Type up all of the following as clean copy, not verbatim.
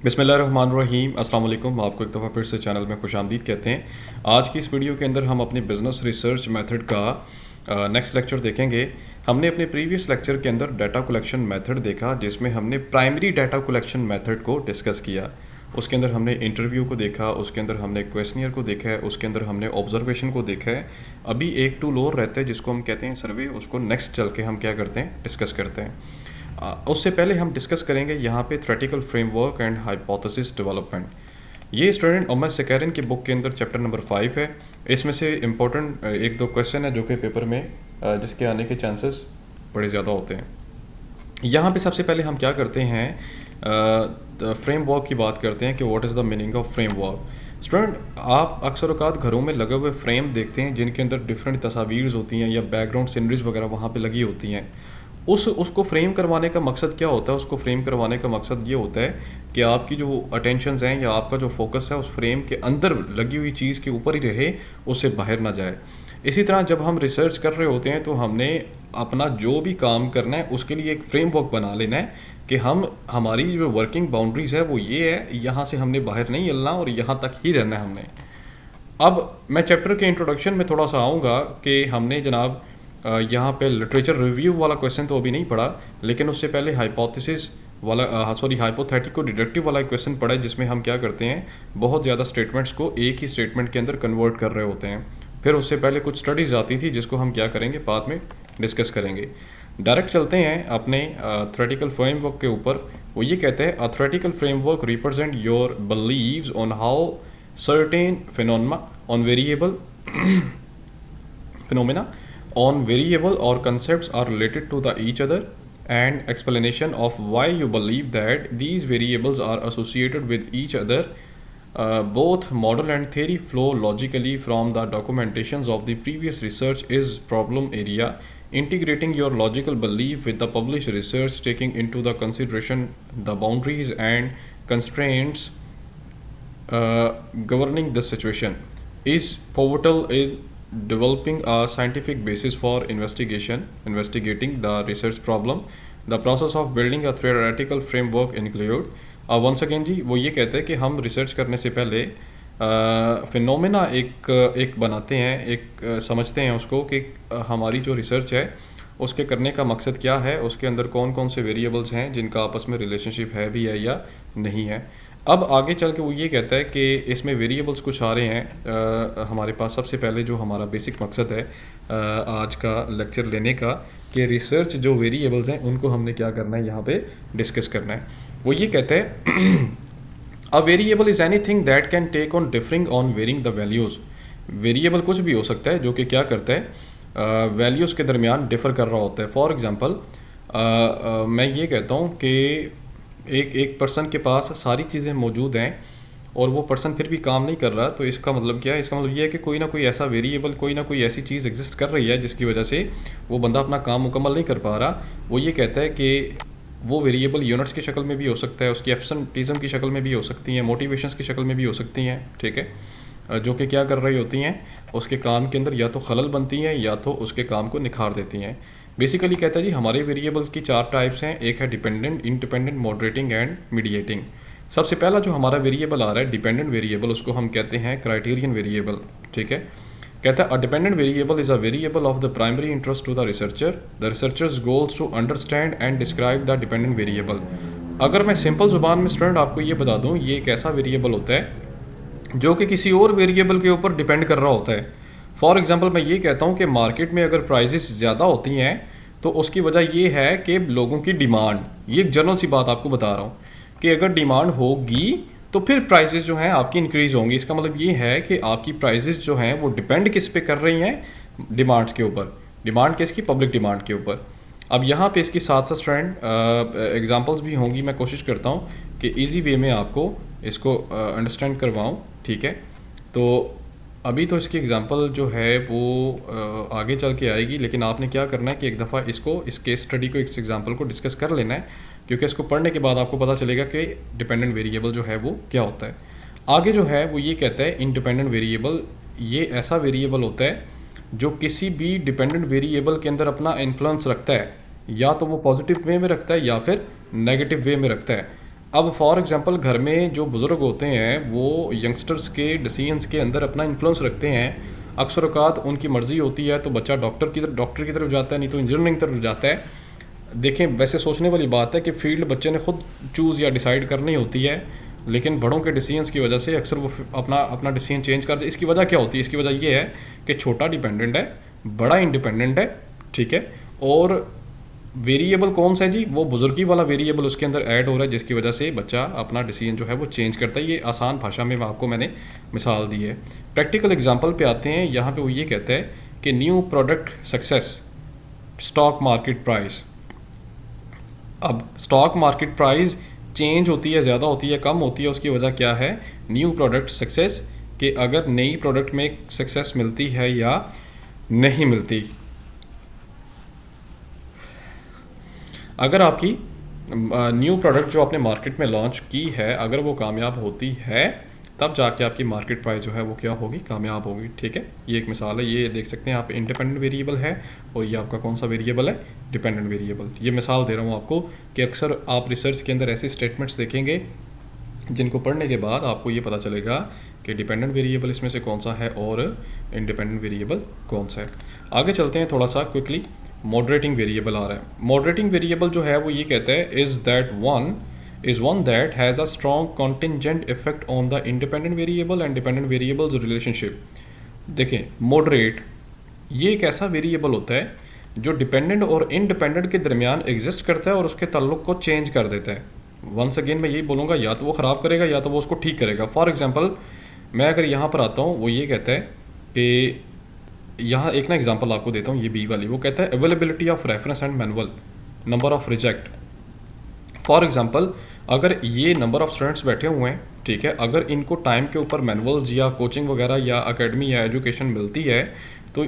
बिस्मिल्लाहिर्रहमानिर्रहीम अस्सलाम वालेकुम। आपको एक दफ़ा फिर से चैनल में खुशामदीद कहते हैं। आज की इस वीडियो के अंदर हम अपनी बिज़नेस रिसर्च मेथड का नेक्स्ट लेक्चर देखेंगे। हमने अपने प्रीवियस लेक्चर के अंदर डाटा कलेक्शन मेथड देखा, जिसमें हमने प्राइमरी डाटा कलेक्शन मेथड को डिस्कस किया। उसके अंदर हमने इंटरव्यू को देखा, उसके अंदर हमने क्वेश्चनियर को देखा है, उसके अंदर हमने ऑब्जर्वेशन को देखा है। अभी एक टूल और रहता है जिसको हम कहते हैं सर्वे, उसको नेक्स्ट चल के हम क्या करते हैं, डिस्कस करते हैं। उससे पहले हम डिस्कस करेंगे यहाँ पे theoretical framework and hypothesis development. ये स्टूडेंट ओमर सेकेरन की बुक के अंदर चैप्टर नंबर 5 है। इसमें से इम्पोर्टेंट एक दो क्वेश्चन है जो कि पेपर में जिसके आने के चांसेस बड़े ज़्यादा होते हैं। यहाँ पे सबसे पहले हम क्या करते हैं, फ्रेमवर्क की बात करते हैं कि what is the meaning of framework. Student, आप अक्सर औकात घरों में लगे हुए फ्रेम देखते हैं जिनके अंदर डिफरेंट तस्वीर होती हैं या बैकग्राउंड सीनरीज वगैरह वहाँ पे लगी होती हैं। उसको फ्रेम करवाने का मकसद क्या होता है? उसको फ्रेम करवाने का मकसद ये होता है कि आपकी जो अटेंशंस हैं या आपका जो फोकस है उस फ्रेम के अंदर लगी हुई चीज़ के ऊपर ही रहे, उससे बाहर ना जाए। इसी तरह जब हम रिसर्च कर रहे होते हैं तो हमने अपना जो भी काम करना है उसके लिए एक फ्रेमवर्क बना लेना है कि हमारी जो वर्किंग बाउंड्रीज है वो ये है, यहाँ से हमने बाहर नहीं हिलना और यहाँ तक ही रहना है हमने। अब मैं चैप्टर के इंट्रोडक्शन में थोड़ा सा आऊँगा कि हमने जनाब यहाँ पे लिटरेचर रिव्यू वाला क्वेश्चन तो अभी नहीं पढ़ा, लेकिन उससे पहले हाइपोथेसिस वाला हाइपोथेटिको डिडक्टिव वाला क्वेश्चन पढ़ा है, जिसमें हम क्या करते हैं, बहुत ज़्यादा स्टेटमेंट्स को एक ही स्टेटमेंट के अंदर कन्वर्ट कर रहे होते हैं। फिर उससे पहले कुछ स्टडीज़ आती थी जिसको हम क्या करेंगे, बाद में डिस्कस करेंगे। डायरेक्ट चलते हैं अपने थ्योरेटिकल फ्रेमवर्क के ऊपर। वो ये कहते हैं, a theoretical framework represent your beliefs on how certain phenomena on variable phenomena on variable or concepts are related to each other, and explanation of why you believe that these variables are associated with each other. Both model and theory flow logically from the documentations of the previous research is problem area. Integrating your logical belief with the published research, taking into the consideration the boundaries and constraints governing the situation, is pivotal in developing a scientific basis for investigating the research problem. The process of building a theoretical framework include once again जी, वो ये कहते हैं कि हम research करने से पहले phenomena एक बनाते हैं, एक समझते हैं उसको कि हमारी जो रिसर्च है उसके करने का मकसद क्या है, उसके अंदर कौन कौन से वेरिएबल्स हैं जिनका आपस में रिलेशनशिप है भी है या नहीं है। अब आगे चल के वो ये कहता है कि इसमें वेरिएबल्स कुछ आ रहे हैं हमारे पास। सबसे पहले जो हमारा बेसिक मकसद है आज का लेक्चर लेने का, कि रिसर्च जो वेरिएबल्स हैं उनको हमने क्या करना है, यहाँ पे डिस्कस करना है। वो ये कहते हैं, a variable is anything that can take on differing on varying the values. Variable कुछ भी हो सकता है जो कि क्या करता है, वैल्यूज़ के दरमियान डिफ़र कर रहा होता है। फॉर एग्ज़ाम्पल मैं ये कहता हूँ कि एक पर्सन के पास सारी चीज़ें मौजूद हैं और वो पर्सन फिर भी काम नहीं कर रहा, तो इसका मतलब क्या है? इसका मतलब ये है कि कोई ना कोई ऐसा वेरिएबल, कोई ना कोई ऐसी चीज़ एग्जिस्ट कर रही है जिसकी वजह से वो बंदा अपना काम मुकम्मल नहीं कर पा रहा। वो ये कहता है कि वो वेरिएबल यूनिट्स की शक्ल में भी हो सकता है, उसकी एब्सेंटिज्म की शक्ल में भी हो सकती हैं, मोटिवेशंस की शक्ल में भी हो सकती हैं, ठीक है, जो कि क्या कर रही होती हैं, उसके काम के अंदर या तो खलल बनती हैं या तो उसके काम को निखार देती हैं। बेसिकली कहता है जी, हमारे वेरिएबल्स की 4 टाइप्स हैं। एक है dependent, independent, moderating and mediating. सबसे पहला जो हमारा वेरिएबल आ रहा है डिपेंडेंट वेरिएबल, उसको हम कहते हैं क्राइटेरियन वेरिएबल, ठीक है। कहता है, a dependent variable is a variable of the primary interest to the researcher. The researchers goals to understand and describe the dependent variable. अगर मैं सिंपल ज़ुबान में स्टूडेंट आपको ये बता दूँ, ये एक ऐसा वेरिएबल होता है जो कि किसी और वेरिएबल के ऊपर डिपेंड कर रहा होता है। फॉर एग्जाम्पल मैं ये कहता हूँ कि मार्केट में अगर प्राइजेस ज़्यादा होती हैं तो उसकी वजह ये है कि लोगों की डिमांड, ये एक जनरल सी बात आपको बता रहा हूँ कि अगर डिमांड होगी तो फिर प्राइसेस जो हैं आपकी इंक्रीज़ होंगी। इसका मतलब ये है कि आपकी प्राइसेस जो हैं वो डिपेंड किस पे कर रही हैं, डिमांड्स के ऊपर। डिमांड किसकी? पब्लिक डिमांड के ऊपर। अब यहाँ पे इसके साथ साथ स्टूडेंट एग्जांपल्स भी होंगी, मैं कोशिश करता हूँ कि इजी वे में आपको इसको अंडरस्टैंड करवाऊँ, ठीक है। तो अभी तो इसकी एग्जांपल जो है वो आगे चल के आएगी, लेकिन आपने क्या करना है कि एक दफ़ा इस केस स्टडी को, इस एग्जांपल को डिस्कस कर लेना है, क्योंकि इसको पढ़ने के बाद आपको पता चलेगा कि डिपेंडेंट वेरिएबल जो है वो क्या होता है। आगे जो है वो ये कहता है, इंडिपेंडेंट वेरिएबल ये ऐसा वेरिएबल होता है जो किसी भी डिपेंडेंट वेरिएबल के अंदर अपना इन्फ्लुएंस रखता है, या तो वो पॉजिटिव वे में रखता है या फिर नेगेटिव वे में रखता है। अब फॉर एग्जांपल घर में जो बुज़ुर्ग होते हैं वो यंगस्टर्स के डिसीजंस के अंदर अपना इन्फ्लुएंस रखते हैं। अक्सर औक़ात उनकी मर्ज़ी होती है तो बच्चा डॉक्टर की तरफ जाता है, नहीं तो इंजीनियरिंग की तरफ जाता है। देखें, वैसे सोचने वाली बात है कि फ़ील्ड बच्चे ने खुद चूज़ या डिसाइड करनी होती है, लेकिन बड़ों के डिसीजंस की वजह से अक्सर वो अपना अपना डिसीजन चेंज कर। इसकी वजह क्या होती है? इसकी वजह ये है कि छोटा डिपेंडेंट है, बड़ा इंडिपेंडेंट है, ठीक है। और वेरिएबल कौन सा है जी? वो बुजुर्गी वाला वेरिएबल उसके अंदर ऐड हो रहा है, जिसकी वजह से बच्चा अपना डिसीजन जो है वो चेंज करता है। ये आसान भाषा में मैंने मिसाल दी है। प्रैक्टिकल एग्जांपल पे आते हैं। यहाँ पे वो ये कहता है कि new product success, stock market price. अब स्टॉक मार्केट प्राइस चेंज होती है, ज़्यादा होती है, कम होती है, उसकी वजह क्या है? न्यू प्रोडक्ट सक्सेस, कि अगर नई प्रोडक्ट में सक्सेस मिलती है या नहीं मिलती। अगर आपकी न्यू प्रोडक्ट जो आपने मार्केट में लॉन्च की है, अगर वो कामयाब होती है, तब जाके आपकी मार्केट प्राइस जो है वो क्या होगी? कामयाब होगी, ठीक है। ये एक मिसाल है। ये देख सकते हैं आप, इंडिपेंडेंट वेरिएबल है और ये आपका कौन सा वेरिएबल है? Dependent variable. ये मिसाल दे रहा हूँ आपको कि अक्सर आप रिसर्च के अंदर ऐसे स्टेटमेंट्स देखेंगे जिनको पढ़ने के बाद आपको ये पता चलेगा कि डिपेंडेंट वेरिएबल इसमें से कौन सा है और इंडिपेंडेंट वेरिएबल कौन सा है। आगे चलते हैं थोड़ा सा क्विकली। मॉडरेटिंग वेरिएबल आ रहा है। मॉडरेटिंग वेरिएबल जो है वो ये कहता है is one that has a strong contingent effect on the independent variable and dependent variables relationship। देखें, मॉडरेट ये एक ऐसा वेरिएबल होता है जो डिपेंडेंट और इंडिपेंडेंट के दरमियान एग्जिस्ट करता है और उसके ताल्लुक को चेंज कर देता है। वंस अगेन मैं यही बोलूँगा, या तो वो ख़राब करेगा या तो वो उसको ठीक करेगा। फॉर एग्जांपल मैं अगर यहाँ पर आता हूँ, वो ये कहता है कि यहाँ एक ना एग्जांपल आपको देता हूँ, ये बी वाली। वो कहता है availability of reference and manual, number of reject. For example अगर ये नंबर ऑफ स्टूडेंट्स बैठे हुए हैं, ठीक है, अगर इनको टाइम के ऊपर मैनुअल्स या कोचिंग वगैरह या एकेडमी या एजुकेशन मिलती है तो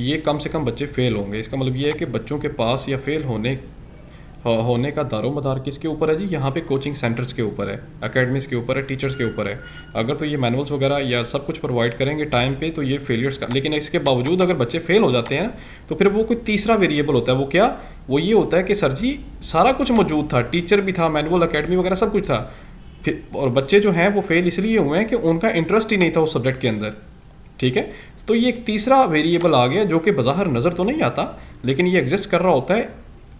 ये कम से कम बच्चे फेल होंगे। इसका मतलब ये है कि बच्चों के पास या फेल होने का दारोमदार किसके ऊपर है जी? यहाँ पे कोचिंग सेंटर्स के ऊपर है, एकेडमीज़ के ऊपर है, टीचर्स के ऊपर है। अगर तो ये मैनुअल्स वगैरह या सब कुछ प्रोवाइड करेंगे टाइम पे तो ये फेलियर्स का, लेकिन इसके बावजूद अगर बच्चे फेल हो जाते हैं ना, तो फिर वो कोई तीसरा वेरिएबल होता है। वो क्या? वो ये होता है कि सर जी सारा कुछ मौजूद था, टीचर भी था, मैनुअल, एकेडमी वगैरह सब कुछ था, फिर और बच्चे जो हैं वो फेल इसलिए हुए हैं कि उनका इंटरेस्ट ही नहीं था उस सब्जेक्ट के अंदर, ठीक है। तो ये एक तीसरा वेरिएबल आ गया जो कि बाहर नज़र तो नहीं आता, लेकिन ये एग्जिस्ट कर रहा होता है।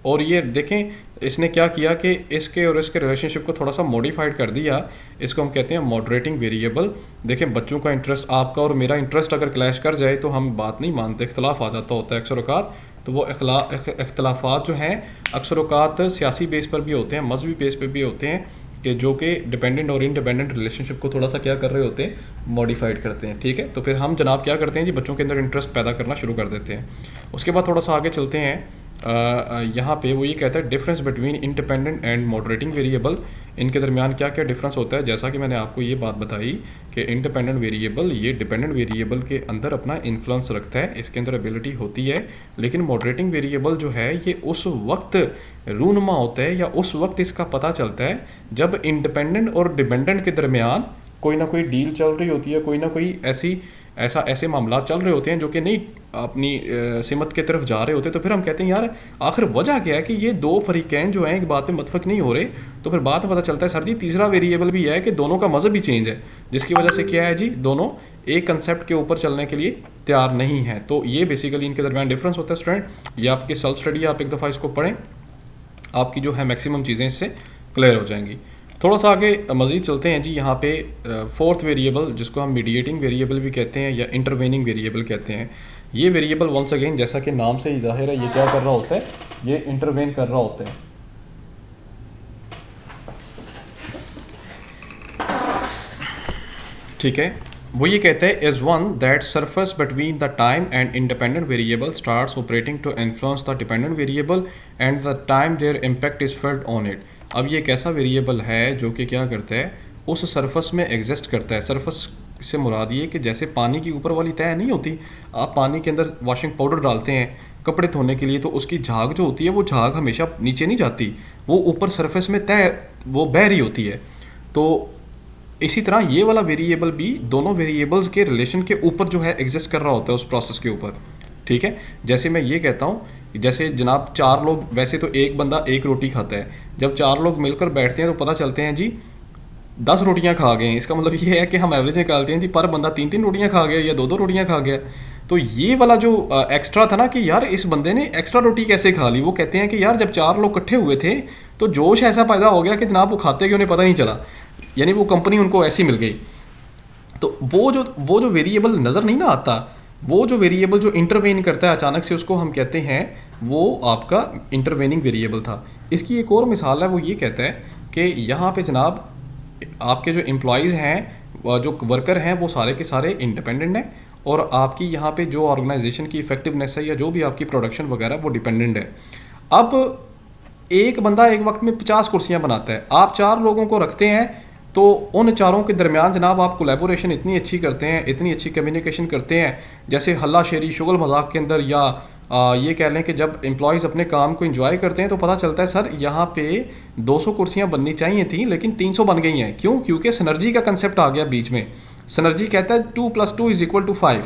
और ये देखें, इसने क्या किया कि इसके और इसके रिलेशनशिप को थोड़ा सा मॉडिफाइड कर दिया। इसको हम कहते हैं मॉडरेटिंग वेरिएबल। देखें, बच्चों का इंटरेस्ट, आपका और मेरा इंटरेस्ट अगर क्लैश कर जाए तो हम बात नहीं मानते, इख्तलाफ आ जाता होता है अक्सर औक़ात। तो वो इख्तलाफात जो हैं अक्सर औक़ात सियासी बेस पर भी होते हैं, मजहबी बेस पर भी होते हैं, कि जो कि डिपेंडेंट और इंडिपेंडेंट रिलेशनशिप को थोड़ा सा क्या कर रहे होते हैं? मॉडिफाइड करते हैं, ठीक है। तो फिर हम जनाब क्या करते हैं जी? बच्चों के अंदर इंटरेस्ट पैदा करना शुरू कर देते हैं। उसके बाद थोड़ा सा आगे चलते हैं। यहाँ पे वो ये कहता है difference between independent and moderating variable. इनके दरमियान क्या क्या डिफरेंस होता है? जैसा कि मैंने आपको ये बात बताई कि इंडिपेंडेंट वेरिएबल ये डिपेंडेंट वेरिएबल के अंदर अपना इन्फ्लुएंस रखता है, इसके अंदर एबिलिटी होती है। लेकिन मॉडरेटिंग वेरिएबल जो है ये उस वक्त रूनुमा होता है या उस वक्त इसका पता चलता है जब इंडिपेंडेंट और डिपेंडेंट के दरमियान कोई ना कोई डील चल रही होती है, कोई ना कोई ऐसे मामला चल रहे होते हैं जो कि नहीं अपनी सिमत की तरफ जा रहे होते। तो फिर हम कहते हैं यार आखिर वजह क्या है कि ये दो फरीकैन जो हैं एक बात पे मुतफिक नहीं हो रहे। तो फिर बाद में पता चलता है सर जी तीसरा वेरिएबल भी है कि दोनों का मज़हब भी चेंज है, जिसकी वजह से क्या है जी? दोनों एक कंसेप्ट के ऊपर चलने के लिए तैयार नहीं है। तो ये बेसिकली इनके दरमियान डिफरेंस होता है स्टूडेंट। ये आपकी सेल्फ स्टडी, आप एक दफ़ा इसको पढ़ें, आपकी जो है मैक्सिमम चीज़ें इससे क्लियर हो जाएंगी। थोड़ा सा आगे मज़ीद चलते हैं जी। यहाँ पे फोर्थ वेरिएबल जिसको हम मीडिएटिंग वेरिएबल भी कहते हैं या इंटरवेनिंग वेरिएबल कहते हैं। ये वेरिएबल वंस अगेन जैसा कि नाम से ही जाहिर है ये क्या कर रहा होता है? ये इंटरवेन कर रहा होता है। ठीक है, वो ये कहते हैं is one that surface between the time and independent variable starts operating to influence the dependent variable and the time their impact is felt on it. अब ये एक ऐसा वेरिएबल है जो कि क्या करता है? उस सरफेस में एग्जिस्ट करता है। सरफेस से मुराद ये कि जैसे पानी की ऊपर वाली तह नहीं होती, आप पानी के अंदर वॉशिंग पाउडर डालते हैं कपड़े धोने के लिए, तो उसकी झाग जो होती है वो झाग हमेशा नीचे नहीं जाती, वो ऊपर सरफेस में तह वो बह रही होती है। तो इसी तरह ये वाला वेरिएबल भी दोनों वेरिएबल्स के रिलेशन के ऊपर जो है एग्जिस्ट कर रहा होता है उस प्रोसेस के ऊपर, ठीक है। जैसे मैं ये कहता हूँ जैसे जनाब 4 लोग, वैसे तो एक बंदा एक रोटी खाता है, जब 4 लोग मिलकर बैठते हैं तो पता चलते हैं जी 10 रोटियां खा गए हैं। इसका मतलब ये है कि हम एवरेज निकालते हैं जी पर बंदा 3-3 रोटियां खा गया या 2-2 रोटियां खा गया। तो ये वाला जो एक्स्ट्रा था ना कि यार इस बंदे ने एक्स्ट्रा रोटी कैसे खा ली, वो कहते हैं कि यार जब 4 लोग इकट्ठे हुए थे तो जोश ऐसा पैदा हो गया कि जनाब वो खाते क्यों नहीं पता नहीं चला, यानी वो कंपनी उनको ऐसी मिल गई। तो वो जो वेरिएबल नज़र नहीं ना आता, वो जो वेरिएबल जो इंटरवेन करता है अचानक से, उसको हम कहते हैं वो आपका इंटरवेनिंग वेरिएबल था। इसकी एक और मिसाल है, वो ये कहता है कि यहाँ पे जनाब आपके जो एम्प्लॉयज़ हैं, जो वर्कर हैं, वो सारे के सारे इंडिपेंडेंट हैं और आपकी यहाँ पे जो ऑर्गेनाइजेशन की इफेक्टिवनेस है या जो भी आपकी प्रोडक्शन वगैरह वो डिपेंडेंट है। अब एक बंदा एक वक्त में 50 कुर्सियाँ बनाता है, आप 4 लोगों को रखते हैं, तो उन चारों के दरमियान जनाब आप कोलैबोरेशन इतनी अच्छी करते हैं, इतनी अच्छी कम्युनिकेशन करते हैं, जैसे हल्ला शेरी शुगल मजाक के अंदर, या ये कह लें कि जब एम्प्लॉयज़ अपने काम को एंजॉय करते हैं तो पता चलता है सर यहाँ पे 200 कुर्सियाँ बननी चाहिए थी लेकिन 300 बन गई हैं। क्यों? क्योंकि सिनर्जी का कंसेप्ट आ गया बीच में। सिनर्जी कहता है 2 + 2 = 5,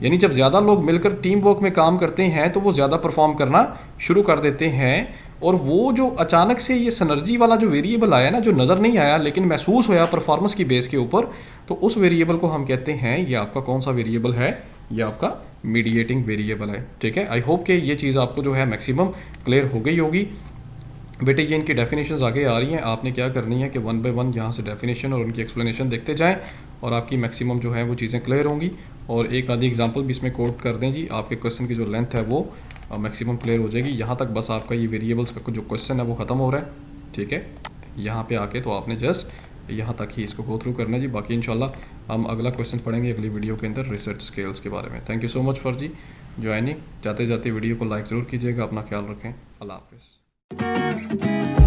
यानी जब ज़्यादा लोग मिलकर टीम वर्क में काम करते हैं तो वो ज़्यादा परफॉर्म करना शुरू कर देते हैं। और वो जो अचानक से ये सिनर्जी वाला जो वेरिएबल आया ना, जो नज़र नहीं आया लेकिन महसूस होया परफॉर्मेंस की बेस के ऊपर, तो उस वेरिएबल को हम कहते हैं, ये आपका कौन सा वेरिएबल है? ये आपका मीडिएटिंग वेरिएबल है। ठीक है, आई होप कि ये चीज़ आपको जो है मैक्सिमम क्लियर हो गई होगी। बेटे ये इनकी डेफिनेशंस आगे आ रही हैं, आपने क्या करनी है कि 1 बाय 1 यहाँ से डेफिनेशन और उनकी एक्सप्लेनेशन देखते जाएं और आपकी मैक्सिमम जो है वो चीज़ें क्लियर होंगी। और एक आधी एग्जांपल भी इसमें कोट कर दें जी, आपके क्वेश्चन की जो लेंथ है वो मैक्सिमम क्लियर हो जाएगी। यहाँ तक बस आपका ये वेरिएबल्स का जो क्वेश्चन है वो ख़त्म हो रहा है। ठीक है, यहाँ पे आके तो आपने जस्ट यहाँ तक ही इसको गो थ्रू करना है जी। बाकी इंशाल्लाह हम अगला क्वेश्चन पढ़ेंगे अगली वीडियो के अंदर रिसर्च स्केल्स के बारे में। Thank you so much for जी ज्वाइनिंग। जाते जाते वीडियो को लाइक ज़रूर कीजिएगा, अपना ख्याल रखें, अल्लाह हाफिज़।